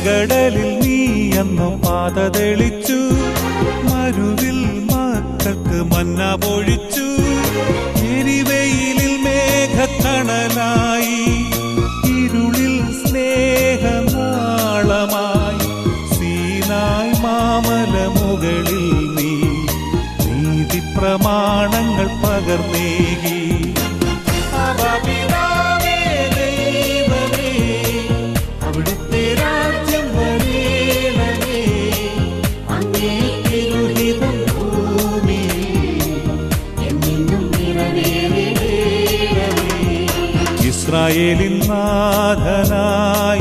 ചെങ്കടലിൽ നീ അന്നു പാത തെളിച്ചു, മരുവിൽ മക്കൾക്ക് മന്ന പൊഴിച്ചു. എരിവെയിലിൽ മേഘത്തണലായി, ഇരുളിൽ സ്നേഹനാളമായി. സീനായ് മാമലമുകളിൽ നീ നീതി പ്രമാണങ്ങൾ പകർന്നേകി. അവിടുത്തെ രാജ്യം വരേണമേ, അങ്ങേ തിരുഹിതം ഭൂമിയിൽ എന്നെന്നും നിറവേറണമേ. ഇസ്രായേലിൻ നാഥനായ